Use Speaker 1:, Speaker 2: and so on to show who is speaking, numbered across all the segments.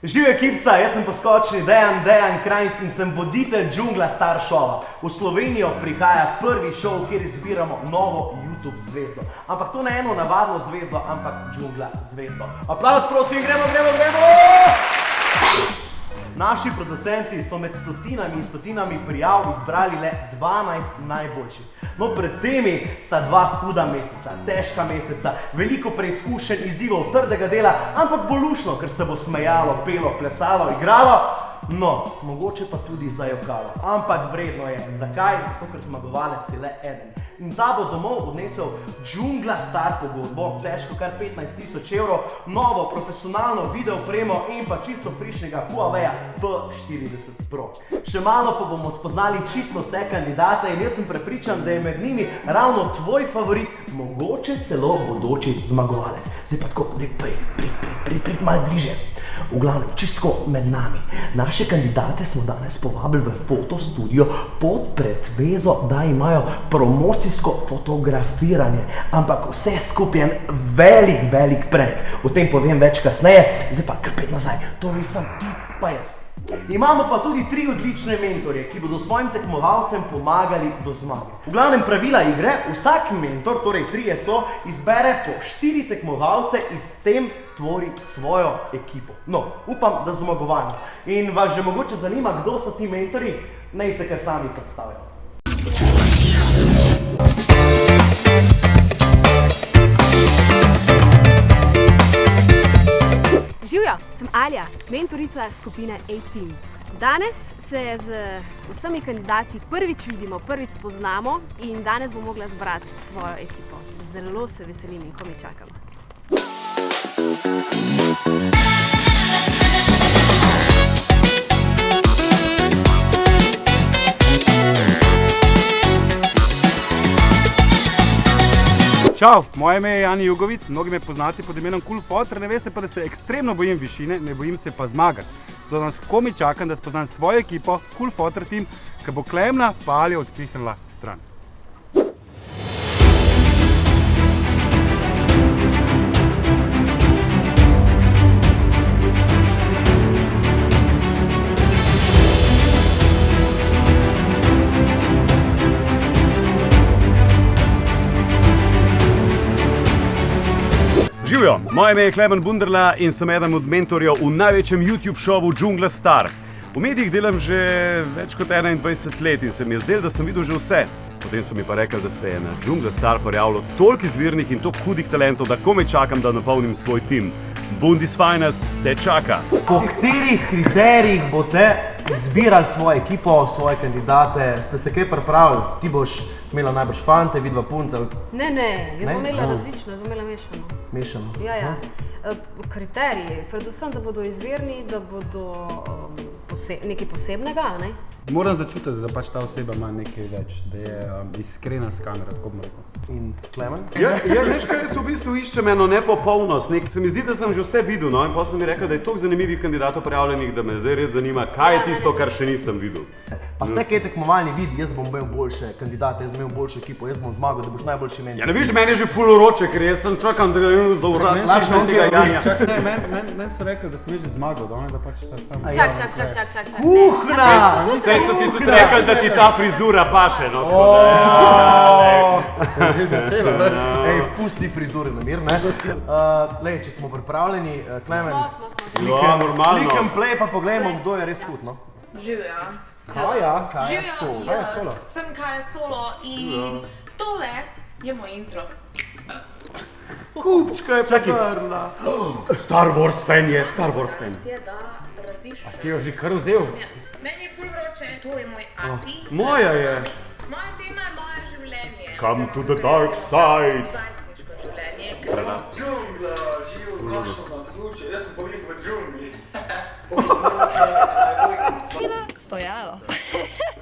Speaker 1: Živijo ekipca, jaz sem poskočni Dejan Krajnc in sem voditelj Džungla Star šova. V Slovenijo prihaja prvi šov, kjer izbiramo novo YouTube zvezdo. Ampak to ne eno navadno zvezdo, ampak Džungla zvezdo. Aplavz prosim, gremo! Naši producenti so med stotinami in stotinami prijav izbrali le 12 najboljših. No, pred temi sta dva huda meseca, težka meseca, veliko preizkušenj, izzivov, trdega dela, ampak bolj luštno, ker se bo smejalo, pelo, plesalo, igralo, no, mogoče pa tudi zajokalo. Ampak vredno je. Zakaj? Zato, ker zmagovalec je le eden. In ta bo domov odnesel Džungla Star pogodbo, težko kar 15 000 evrov, novo profesionalno video opremo in pa čisto frišnega Huawei P40 Pro. Še malo pa bomo spoznali čisto vse kandidate in jaz sem prepričan, da je med njimi ravno tvoj favorit, mogoče celo bodoči zmagovalec. Zdaj pa tako, prid malo bliže. V glavnem, čistko med nami. Naše kandidate smo danes povabili v fotostudio pod pretvezo, da imajo promocijsko fotografiranje. Ampak vse skupaj je velik prank. O tem povem več kasneje. Zdaj pa kar pet nazaj. Torej sem ti pa jaz. Imamo pa tudi 3 odlične mentorje, ki bodo svojim tekmovalcem pomagali do zmage. V glavnem pravila igre, vsak mentor, torej 3 so, izbere po 4 tekmovalce in s tem tvori svojo ekipo. No, upam, da zmagovalni. In vas že mogoče zanima, kdo so ti mentori? Naj se kar sami predstavijo.
Speaker 2: Živjo, sem Alja, mentorica skupine A-Team. Danes se z vsemi kandidati prvič vidimo, prvič spoznamo in danes bom mogla zbrati svojo ekipo. Zelo se veselim in komaj čakam.
Speaker 3: Čau, moje ime je Jani Jugovic, mnogi me poznate pod imenom Cool Foter, ne veste pa, da se ekstremno bojim višine, ne bojim se pa zmagati. Zato danes komaj čakam, da spoznam svojo ekipo, Cool Foter Team, ki bo Klemna pa Aljo odpihnila stran. Živjo, moje ime je Klemen Bunderla in sem eden od mentorjev v največjem YouTube šovu Džungla Star. V medijih delam že več kot 21 let in se mi je zdelo, da sem videl že vse. Potem so mi pa rekli, da se je na Džungla Star pojavilo toliko izvirnih in toliko hudih talentov, da komaj čakam, da napolnim svoj tim. Bundis Finest te čaka.
Speaker 1: Po katerih kriterijih boste izbirali svojo ekipo, svoje kandidate? Ste se kaj pripravili? Ti boš imela najbrž fante, vidva punce?
Speaker 2: Ne, jaz bom imela različno, jaz bom imela mešano.
Speaker 1: Mešano?
Speaker 2: Ja. Kriteriji, predvsem, da bodo izvirni, da bodo nekaj posebnega, ne?
Speaker 3: Moram začutiti, da pač ta oseba ima nekaj več, da je iskrena s kamero, tako bom rekel.
Speaker 1: In Klemen?
Speaker 4: Ja, veš kaj, jaz v bistvu iščem eno nepopolnost. Se mi zdi, da sem že vse videl, no, in potem so mi rekli, da je toliko zanimivih kandidatov prijavljenih, da me zdaj res zanima, kaj je tisto, kar še nisem videl.
Speaker 1: Pa ste kaj tekmovalni vidi, jaz bom imel boljše kandidate, jaz bom imel boljšo ekipo, jaz bom zmagal, da boš najboljši mentor.
Speaker 4: Ja, ne veš, meni je že ful uroče, ker jaz sem čakam, da ga za urad.
Speaker 3: Čakaj, meni so rekli, da sem že zmagal, da pač sta tam.
Speaker 2: Čak.
Speaker 1: Kuhna!
Speaker 4: Saj so ti tudi rekli, da ti ta frizura paše, no,
Speaker 1: Ej, pusti frizure na mir, ne? Lej, če smo pripravljeni, Klemen, click and play pa pogledamo, kdo je res hud, no?
Speaker 5: Živjo.
Speaker 1: Kaj je solo?
Speaker 5: Jaz sem Kaja Solo in tole je moj intro.
Speaker 1: Kupčka je potrla.
Speaker 4: Star Wars fan je, Star Wars fan.
Speaker 5: Je, da raziščem.
Speaker 4: A si jo že kar vzel?
Speaker 5: Meni je ful vroče, to je moj ati.
Speaker 4: Moja je.
Speaker 5: Moja tema je moje življenje.
Speaker 4: Come to the dark side.
Speaker 5: Zajtniško življenje.
Speaker 6: Džungla, živo našo na ključe, jaz sem povih v džungli.
Speaker 7: Stojalo.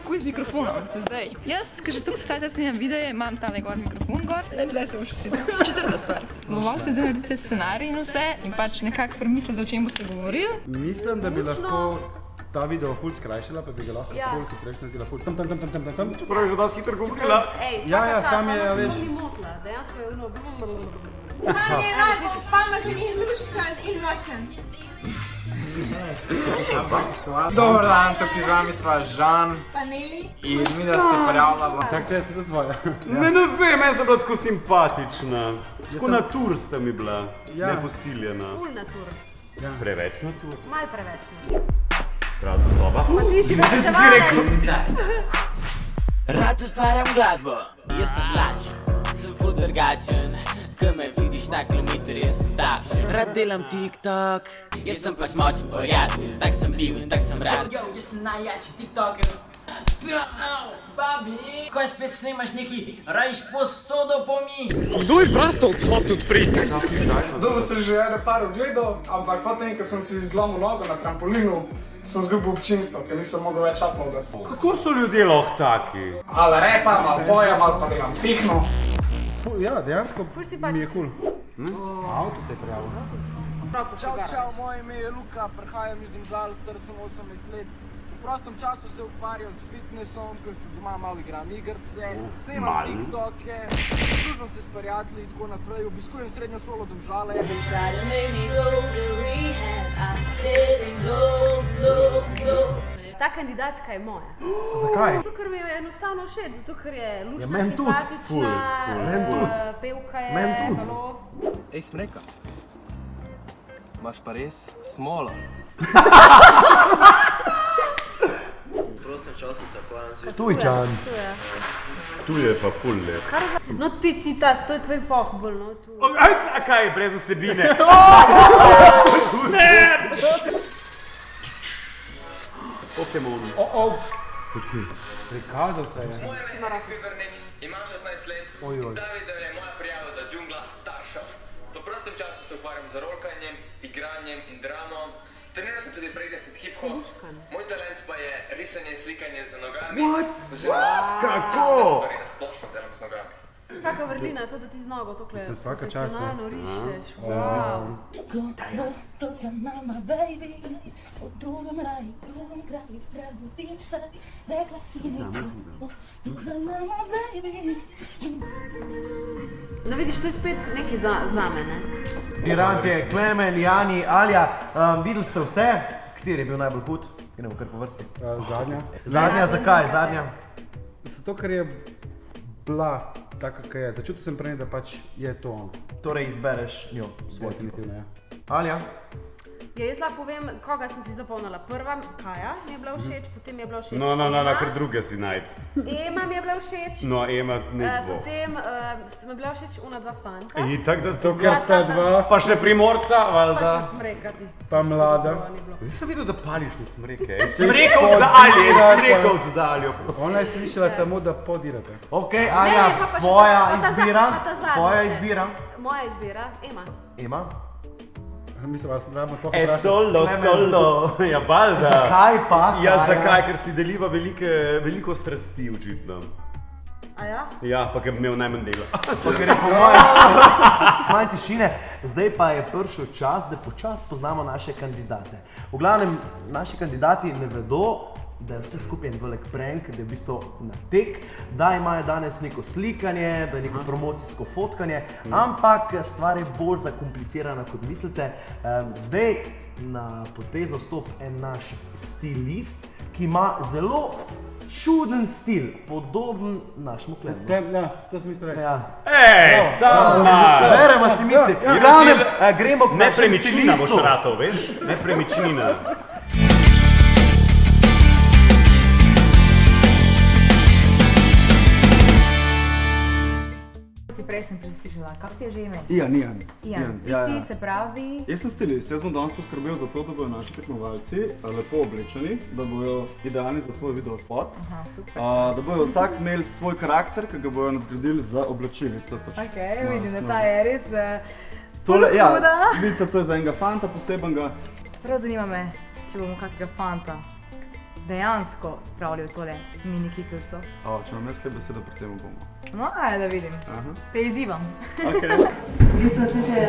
Speaker 7: Kuj z mikrofonom, zdaj. Jaz, ker že toliko cajta snimam videe, imam tale gor mikrofon gor. Tle se boš vsi. Četrta stvar. Malo se zdaj naredite scenarij in vse in pač nekako premislite, o čem bo se govoril.
Speaker 3: Mislim, da bi lahko ta video ful skrajšala, pa bi ga lahko ful hitrejš naredila ful tam.
Speaker 4: Čeprav je že dosti hitro govorila.
Speaker 3: Ja, sam je, veš.
Speaker 2: Ni motla, dejansko je ono...
Speaker 5: Sam je najbolj pameten in luškan in močen.
Speaker 8: Dobar dan, tukaj z vami sva Žan
Speaker 5: Pa Neli.
Speaker 8: in mi da se prijavljava.
Speaker 9: Čak, te to tvoja.
Speaker 4: Ne vem, jaz sem bila tako simpatična. Tako natur sta mi bila, neposiljena.
Speaker 2: Ful natur.
Speaker 4: Preveč natur.
Speaker 2: Mal preveč.
Speaker 4: Prazna soba.
Speaker 2: Pa ti si rečevala.
Speaker 10: Rad ustvarjam glasbo, jaz sem mlačen, sem ful drugačen. Ko me vidiš na kilometer, jaz sem takšen. Rad delam TikTok, jaz sem pač močen prijatelj. Tak sem bil in tak sem rad. Yo, jaz sem najjači TikToker. Babi, ko spet snemaš neki rajš posodo po mi.
Speaker 8: Dobro sem že ene par ogledal, ampak potem, ko sem si zlomil nogo na trampolinu, sem zgubil občinstvo, ker nisem mogel več uploadati.
Speaker 4: Kako so ljudje lahko taki?
Speaker 8: Malo repam, malo pojem, malo pa delam pihno.
Speaker 9: Ja, dejansko mi je kul.
Speaker 1: Avto se je prijavil.
Speaker 11: Čau, moje ime je Luka, prihajam iz Domžal, star sem 18 let. V prostem času se ukvarjam s fitnessom, ker se doma malo igram igrice, snemam TikToke, družim se s prijatelji in tako naprej, obiskujem srednjo šolo Domžale.
Speaker 2: Ta kandidatka je moja.
Speaker 1: Zakaj?
Speaker 2: Zato, ker mi je enostavno všeč, zato, ker je lušna,
Speaker 1: meni tudi.
Speaker 2: simpatična,
Speaker 1: Meni tudi.
Speaker 2: pevka je,
Speaker 1: Meni tudi.
Speaker 2: halo.
Speaker 11: Ej, Smreka, imaš pa res smolo.
Speaker 6: Prostem času se ukvarjam z
Speaker 1: Tujčan.
Speaker 4: Tu je pa ful lep.
Speaker 2: No to je tvoj pohbol, no tu.
Speaker 4: A kaj, brez vsebine? Pokemon.
Speaker 9: Prikazal se je.
Speaker 6: Moje ime je Vivernik, imam 16 let. David je moja prijava za Džungla Staršov. V prostem času se ukvarjam z rolkanjem, igranjem in dramo. Treniral sem tudi breakdance in hip-hop. Moj talent pa je risanje in slikanje z nogami.
Speaker 4: Kako?
Speaker 6: Vse stvari na splošno delam z nogami.
Speaker 2: Kakva vrlina, to, da ti z nogo tokle
Speaker 9: svaka čast, ne?
Speaker 2: profesionalno rišeš. Wow.
Speaker 12: To za nama, baby, u drugom raju, u drugom kraju, prebudim se, rekla si mi to za nama, baby.
Speaker 2: No vidiš, to je spet nekaj zame, ne?
Speaker 1: Pirantje, Klemen, Jani, Alja, videli ste vse? Kateri je bil najbolj hud? Gremo kar po vrsti.
Speaker 9: Zadnja.
Speaker 1: Zadnja, zakaj? Zadnja?
Speaker 9: Zato, ker je bila taka, kaj je. Začutil sem prej, da pač je to on.
Speaker 1: Torej izbereš njo, svoj.
Speaker 9: Definitivno, ja.
Speaker 1: Alja?
Speaker 2: Ja, jaz lahko povem, koga sem si zapomnila. Prva, Kaja mi je bila všeč, potem mi je bila všeč
Speaker 4: No,
Speaker 2: Ema.
Speaker 4: ker druge si najti.
Speaker 2: Ema mi je bila všeč.
Speaker 4: No, Ema ne bo.
Speaker 2: Potem mi je bila všeč ona dva fanta.
Speaker 4: Itak da sto,
Speaker 9: Ker sta dva,
Speaker 4: pa še primorca,
Speaker 2: Pa
Speaker 4: valjda.
Speaker 2: še Smreka tisti.
Speaker 9: pa mlada.
Speaker 4: Nisem videl, da pališ na smreke. Smrekovc za Alje, smrekovc za Aljo.
Speaker 9: Ona je slišala samo, da podirate.
Speaker 1: Ok,
Speaker 2: Ne,
Speaker 1: Alja,
Speaker 2: pa še
Speaker 1: tvoja
Speaker 2: pa ta
Speaker 1: izbira.
Speaker 2: pa ta zadnja
Speaker 1: Tvoja
Speaker 2: še.
Speaker 1: izbira.
Speaker 2: Moja izbira, Ema.
Speaker 1: Ema?
Speaker 9: Mislim, da bomo sploh
Speaker 4: Solo, solo. Ja, valjda.
Speaker 1: Zakaj pa?
Speaker 4: Ja,
Speaker 1: Kaja?
Speaker 4: zakaj? Ker si deliva veliko strasti, očitno.
Speaker 2: A ja?
Speaker 4: Ja, pa ker bi imel najmanj dela.
Speaker 1: Pa ker je po mojem manj tišine. Zdaj pa je prišel čas, da počasi spoznamo naše kandidate. V glavnem, naši kandidati ne vedo, da je vse skupaj en velik prank, da je v bistvu natek, da imajo danes neko slikanje, da je neko promocijsko fotkanje, ampak stvar je bolj zakomplicirana, kot mislite. Zdaj na potezo stop en naš stilist, ki ima zelo čuden stil, podoben našemu Klemenu.
Speaker 9: Ja, to sem mislil reči.
Speaker 1: Ja.
Speaker 4: Sama!
Speaker 1: Beremo si misli. V glavnem, gremo k našemu
Speaker 4: Nepremičnina boš
Speaker 1: stilistu.
Speaker 4: ratov, veš? Nepremičnina.
Speaker 12: Prej sem preslišala, kako ti je že ime?
Speaker 13: Ian.
Speaker 12: Ian, ti si se pravi...
Speaker 13: Jaz sem stilist, jaz bom danes poskrbel za to, da bodo naši tekmovalci lepo oblečeni, da bodo idealni za tvoj video spot,
Speaker 12: Aha, super.
Speaker 13: da bodo vsak imeli svoj karakter, ki ga bodo nadgradili za oblačili.
Speaker 12: Ok, vidim, da ta je res...
Speaker 13: Tole, ja,
Speaker 12: huda.
Speaker 13: vidice, to je za enega fanta posebenega.
Speaker 12: Prav zanima me, če bomo kakega fanta dejansko spravili v tole mini kiklico.
Speaker 13: Če vam jaz kaj beseda pri tem bomo.
Speaker 12: No, ajde, da vidim.
Speaker 13: Aha.
Speaker 12: Te izzivam.
Speaker 13: Ok.
Speaker 12: V bistvu naslednje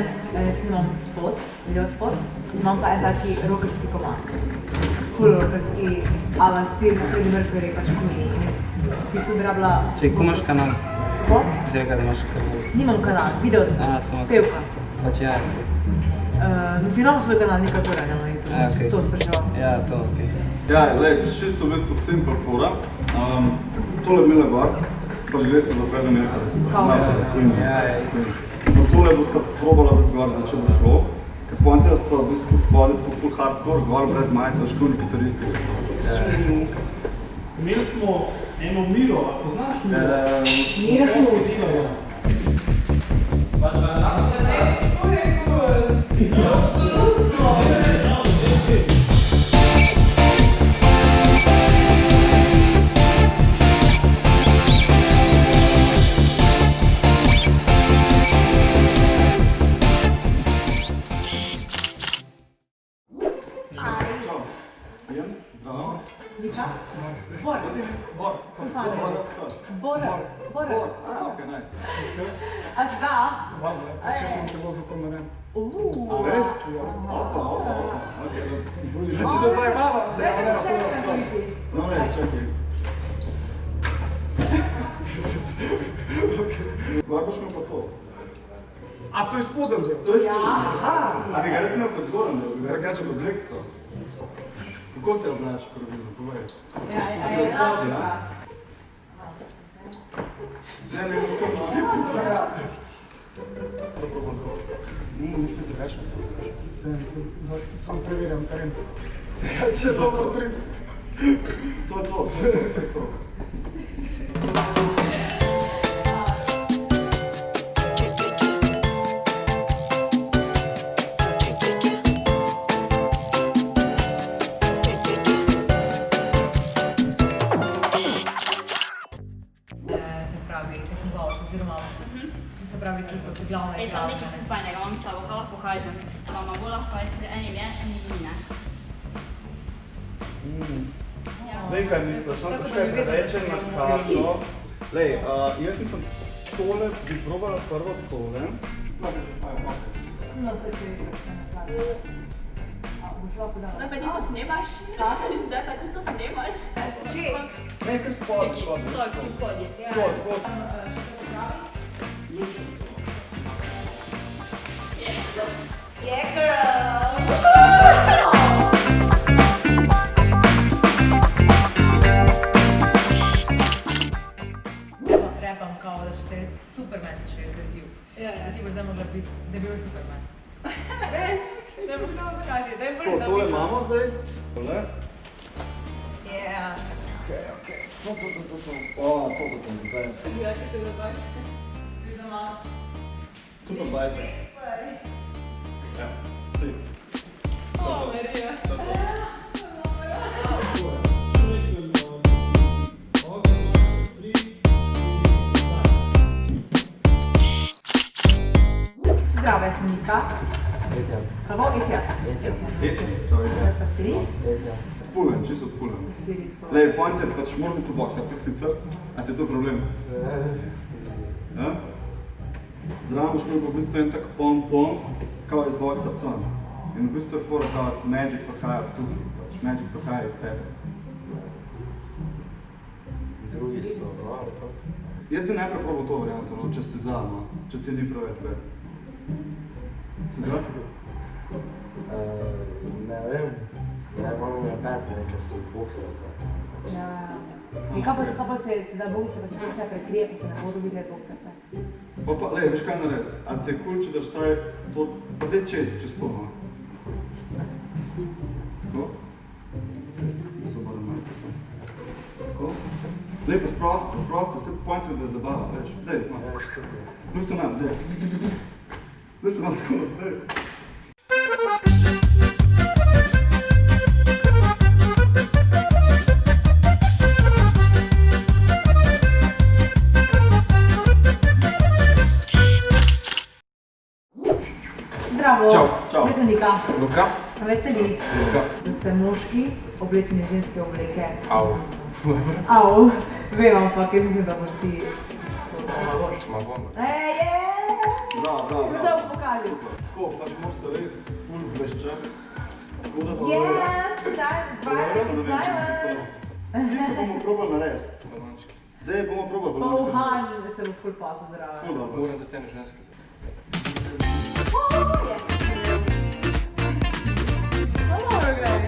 Speaker 12: snimam spot, video spot. Imam pa en taki rockerski komad. Cool rockerski, ala stil Freddie Mercury, pač komini. V bistvu bi rabila...
Speaker 11: Ti ko imaš kanal?
Speaker 14: kako?
Speaker 15: Zdaj, da imaš kako.
Speaker 14: Nimam kanal, video sem. Pevka.
Speaker 15: Pač ja.
Speaker 14: Si imamo svoj kanal, neka Zorana na YouTube, če si to spraševal.
Speaker 15: Ja, to ok.
Speaker 13: Ja, lej, čisto v bistvu simple fora. Tole mile gor, pač gre se za Freddie Mercury. No tole boste probala dati gor, da če bo šlo. Ker pointer sta v bistvu spodaj tako full hardcore, gor brez majice, škovni kitaristi, ki so.
Speaker 16: Imeli smo eno Miro, a poznaš Miro?
Speaker 14: Miro? Vika? Bor. Bor.
Speaker 13: Ok, nice.
Speaker 14: A zda?
Speaker 8: Če sem bilo za to narejen.
Speaker 13: A res? Opa. Če da zdaj malo, se je malo. No ne, čakaj. Kaj boš imel pa to?
Speaker 8: A to je spodem del?
Speaker 13: To je spodem del. A bi ga res imel kot zgoren del, bi ga rekel kot lekco. Kako se obnaš pravilno, povej?
Speaker 14: Ja.
Speaker 13: Ne, boš kar malo.
Speaker 8: Sam preverjam teren. Če dobro prim.
Speaker 13: To je to.
Speaker 17: Glavna je glavna. Nekaj fajnega, vam slabo, kaj lahko pokažem. Vama bo lahko reči, enim je, enim ne.
Speaker 13: Vem, kaj misliš, no počkaj, prerečem na karto. Lej, jaz mislim, tole bi probala prvo tole.
Speaker 14: No, se kaj
Speaker 17: Da pa ti to snemaš? Da pa ti to snemaš?
Speaker 14: Čez.
Speaker 13: Ne, kar spodaj.
Speaker 17: Spodje.
Speaker 13: Spod.
Speaker 14: Yeah, girl! Repam kao da će se Superman se še izgradil. Da ti boš zdaj mogla biti, da je bil Superman. Res? Da boš nam pokaži, da je bolj da
Speaker 13: Tole imamo zdaj? Tole?
Speaker 14: Yeah.
Speaker 13: Ok. To. Dance.
Speaker 14: Ja, ti to dobro. Vidoma.
Speaker 13: Super bajse. Ja, si.
Speaker 17: Marija.
Speaker 14: Zdravo, jaz sem Nika. Pravo, Etja.
Speaker 13: Čau, Etja.
Speaker 14: Pastiri?
Speaker 13: Spulen, čisto spulen. Lej, point je, pač moraš biti v boksarcih sicer, a ti je to problem? Ja? Zdravo boš imel v bistvu en tak pom, kao iz boksarca. In v bistvu je fora, kao magic prihaja tukaj, pač magic prihaja iz tebe.
Speaker 15: Drugi so, ali to?
Speaker 13: Jaz bi najprej probal to varianto, no, če si za, no, če ti ni preveč ver. Si za?
Speaker 15: Ne vem, najbolj me napetne, ker so boksarca.
Speaker 14: Ja. In kaj pa če se da boksar, pa se vse prekrije, pa se ne bodo videli boksarca?
Speaker 13: Pa, lej, veš kaj naredi? A te je cool, če daš staj to, pa dej čez to, no. Tako? Da se moram malo posem. Tako? Lej, pa sprosti se, vse point je, da je zabava, veš. Dej, no. Nu se nam, dej. Dej se nam tako, dej.
Speaker 14: Zdravo,
Speaker 13: Čau.
Speaker 14: jaz sem Nika.
Speaker 13: Luka.
Speaker 14: Veseli,
Speaker 13: Luka.
Speaker 14: da ste moški oblečeni v ženske obleke.
Speaker 13: Au.
Speaker 14: Au, vem, ampak jaz mislim, da boš ti to znala.
Speaker 13: Ma bom.
Speaker 14: Je!
Speaker 13: Bravo.
Speaker 14: Zdaj bom pokazal.
Speaker 13: Tako, pač moraš se res ful bleščati. Tako da pa
Speaker 14: Yes, shine bright and silent.
Speaker 13: Vsi se bomo probali narediti. Dej, bomo probali,
Speaker 14: Pa
Speaker 13: bomo šli.
Speaker 14: uhažim, da se bo ful pasel zraven.
Speaker 13: Ful dobro.
Speaker 11: Moram, da te ne ženske.
Speaker 14: Dobro, gledaj.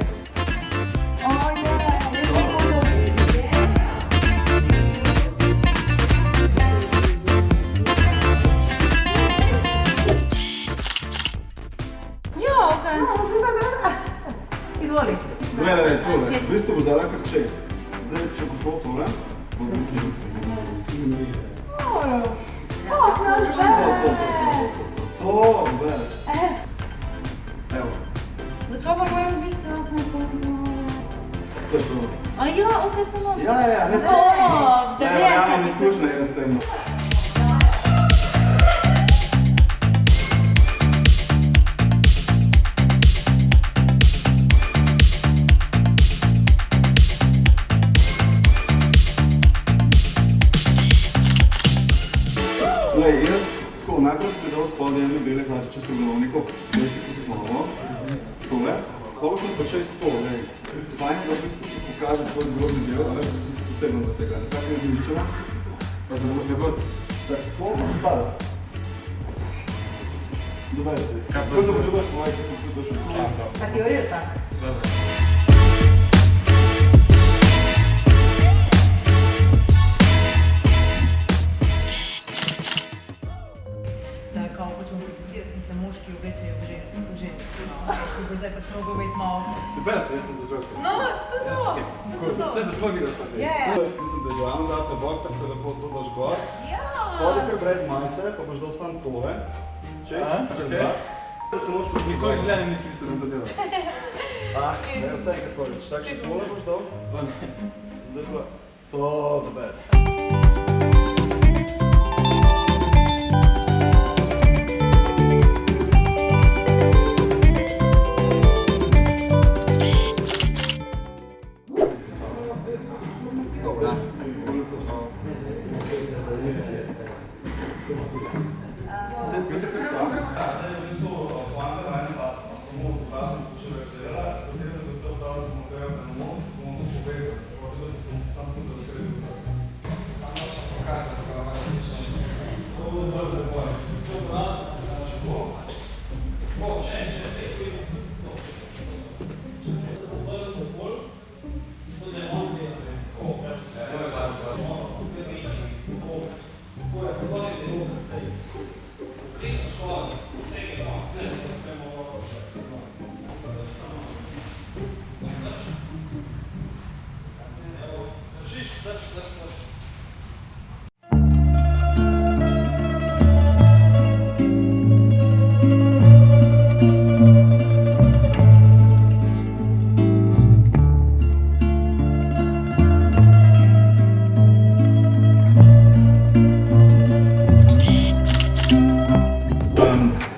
Speaker 14: Izvoli.
Speaker 13: Gledaj, tole, v bistvu bo dala kar čez. Zdaj, če bo šlo tole, bo vključil. To, bez. Evo,
Speaker 14: Začal pa moram biti krasno pomno.
Speaker 13: to je to.
Speaker 14: A ja, okej, samo.
Speaker 13: Ja, ne se.
Speaker 14: Da
Speaker 13: Ne, ja, imam izkušnje jaz s tem. Glej, jaz tako najprej bi dal spodaj ene bele hlače čisto glavniko, da si poslovo, tole, pa pa čez to, glej. Fajn, da v bistvu si pokaže tvoj zgornji del, ali posebno za tega, nekako ne izmiščeno, pa da ne bo tako ostalo. Dobar si. Kako se počutaš po vajki, ko se došel?
Speaker 14: Pa ti je uredu tak? Da kao hočemo protestirati in se moški oblečejo v ženski. Moški bo zdaj pač mogel biti malo...
Speaker 16: Tebe jaz sem za joker.
Speaker 14: No, to je to.
Speaker 16: To je za tvoj video spasi.
Speaker 13: Mislim, da je glavno za te boks, tako se lepo to daš gor. Spodaj kar brez majice, pa boš dal sam tole. Čez dva. Se moč početi.
Speaker 16: Nikoli življenje nisi mislil, da to dela.
Speaker 13: Ne, vse kako reč. Tako še tole boš dal. Zdaj pa to, the best.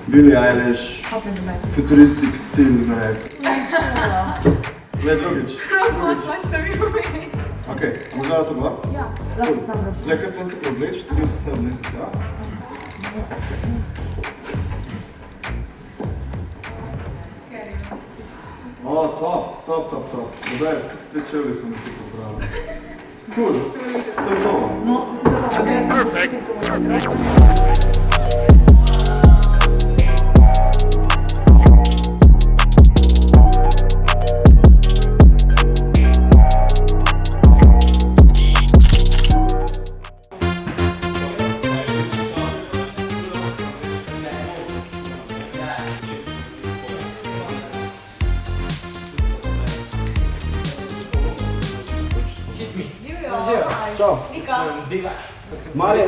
Speaker 13: Billie Eilish, futuristic stil, ne vem. Glej, drugič. Okej, boš dala to gor?
Speaker 14: Ja, lahko se tam robi.
Speaker 13: Glej, kar tam se preobleč, tudi se se odnesi, ja? O, top. Zdaj, te čevlji so mi si popravili. Cool, to je to.
Speaker 14: No,
Speaker 13: Čau. Malo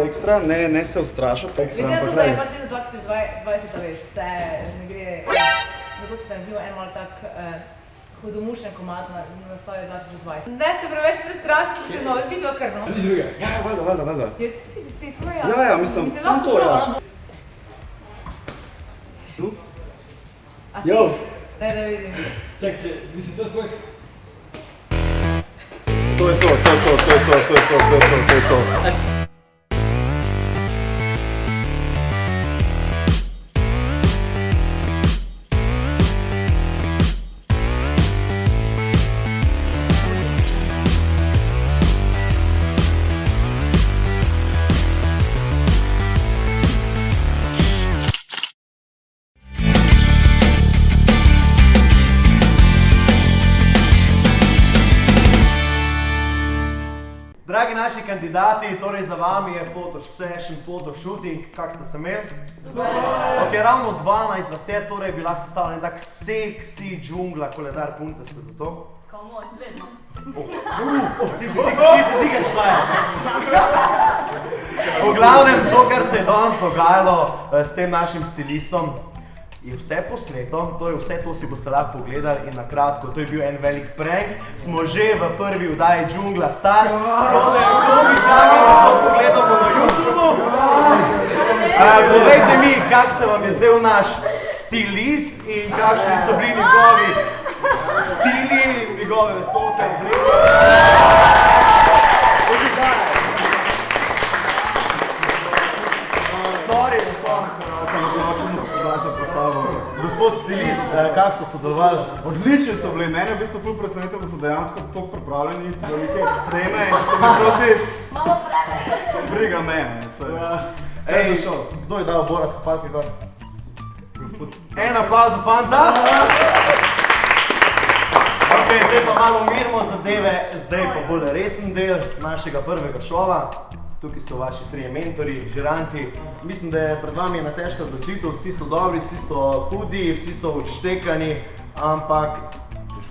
Speaker 13: ekstra, ne se ustrašati.
Speaker 14: Glede na to, da je pač leto 2020, veš, vse ne gre, zato če naredimo en malo tak hudomušen komad na svoje 2020. Ne se preveč prestrašiti, ki se novi, vidijo kar no.
Speaker 13: Ja, valjda.
Speaker 14: Ti si stisnil, ja.
Speaker 13: Ja, mislim, samo to, ja.
Speaker 14: A si?
Speaker 13: Jo.
Speaker 14: Daj da vidim.
Speaker 16: Čakaj, mislim, to sploh...
Speaker 13: To je to.
Speaker 1: kandidati, torej za vami je photo session, photo shooting, kak ste se imeli? Ok, ravno 12 vas je, torej bi lahko sestavljen tak seksi džungla koledar, punce ste za to?
Speaker 17: Komod, vedno.
Speaker 1: Ti si zigar šlaja. V glavnem, to, kar se je danes dogajalo s tem našim stilistom, je vse posneto, torej vse to si boste lahko pogledali in na kratko, to je bil en velik prank, smo že v prvi vdaji Džungla Star, ko bi čakali, da to pogledamo na YouTubeu. Povejte mi, kak se vam je zdel naš stilist in kakšni so bili njegovi stili in njegove metote. Gospod stilist, kako so sodelovali?
Speaker 13: Odlični so bili, mene v bistvu ful presenetilo, da so dejansko tako pripravljeni do neke ekstreme in so mi proti... Malo briga mene, vse zašel.
Speaker 1: Kdo je dal Borat kopalke gor? Gospod. En aplauz za fanta. Ok, zdaj pa malo umirimo zadeve, zdaj pa bolj resen del našega prvega šova. Tukaj so vaši trije mentori, žiranti. Mislim, da je pred vami ena težka odločitev, vsi so dobri, vsi so hudi, vsi so odštekani, ampak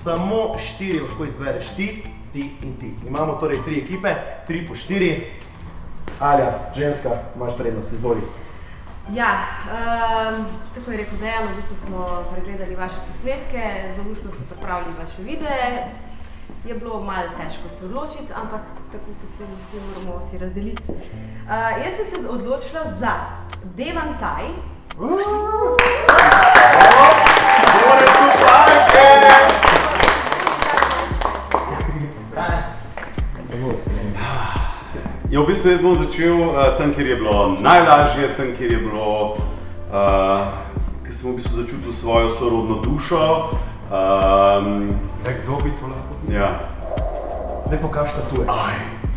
Speaker 1: samo 4 lahko izbereš, ti in ti. Imamo torej 3 ekipe, 3 po 4. Alja, ženska, imaš prednost, izvoli.
Speaker 2: Ja, tako je rekel Dejan, v bistvu smo pregledali vaše posnetke, zelo luštno ste pripravili vaše videe. Je bilo malo težko se odločiti, ampak tako kot vsi moramo si razdeliti. Jaz sem se odločila za Devan Taj.
Speaker 4: Ja, v bistvu jaz bom začel tam, kjer je bilo najlažje, tam, kjer je bilo, ker sem v bistvu začutil svojo sorodno dušo.
Speaker 9: Kdo bi to lahko?
Speaker 4: Ja.
Speaker 1: Daj pokaž tatuje.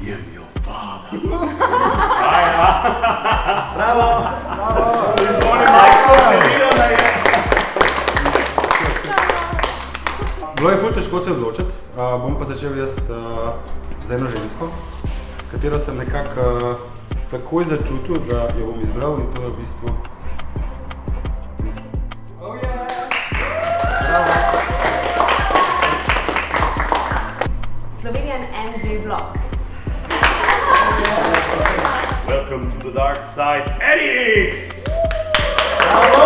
Speaker 4: I am your father.
Speaker 1: Bravo!
Speaker 4: Izvoli majko, da je.
Speaker 9: Bilo je ful težko se odločiti, bom pa začel jaz z eno žensko, katero sem nekako takoj začutil, da jo bom izbral in to je v bistvu
Speaker 2: Slovenian NJ Vlogs.
Speaker 3: Welcome to the dark side, Erix!
Speaker 1: Bravo!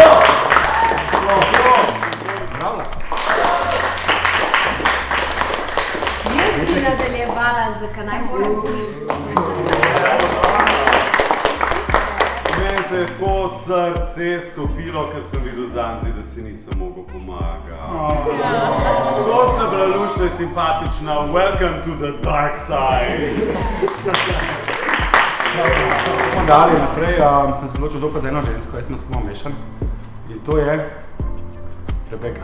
Speaker 9: Bravo!
Speaker 2: Jaz bi nadaljevala z kanajskim.
Speaker 4: Meni se je tako srce stopilo, ker sem videl Zanzi, da si nisem mogel pomagati. Tako sta bila luštna in simpatična. Welcome to the dark side.
Speaker 9: Dalje naprej sem se odločil zopet za eno žensko, jaz sem tako malo mešan. In to je Rebeka.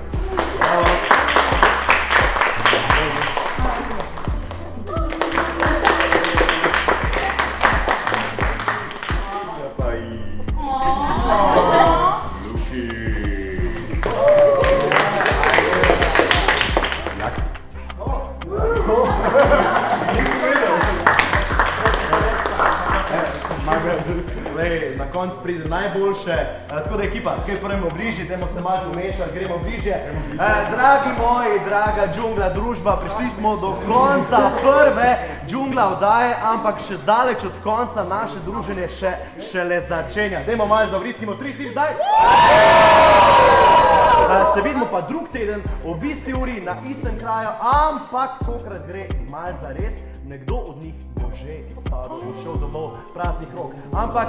Speaker 1: Na koncu pride najboljše, tako da ekipa, kaj prvemo bližje, dajmo se malo pomešati, gremo bližje. Dragi moji, draga Džungla družba, prišli smo do konca prve Džungla oddaje, ampak še zdaleč od konca naše druženje šele začenja. Dajmo malo zavrisnimo, 3, 4, zdaj! Se vidimo pa drug teden ob isti uri na istem kraju, ampak tokrat gre malo za res. Nekdo od njih bo že izpadel in šel domov praznih rok. Ampak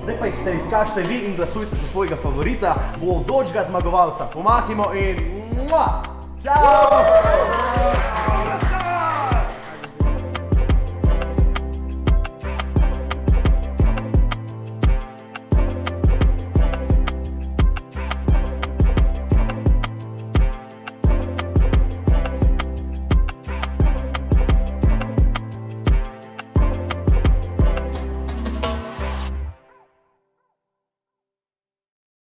Speaker 1: zdaj pa se izkažite vi in glasujte za svojega favorita, bo dočga zmagovalca. Pomahimo in... Čau!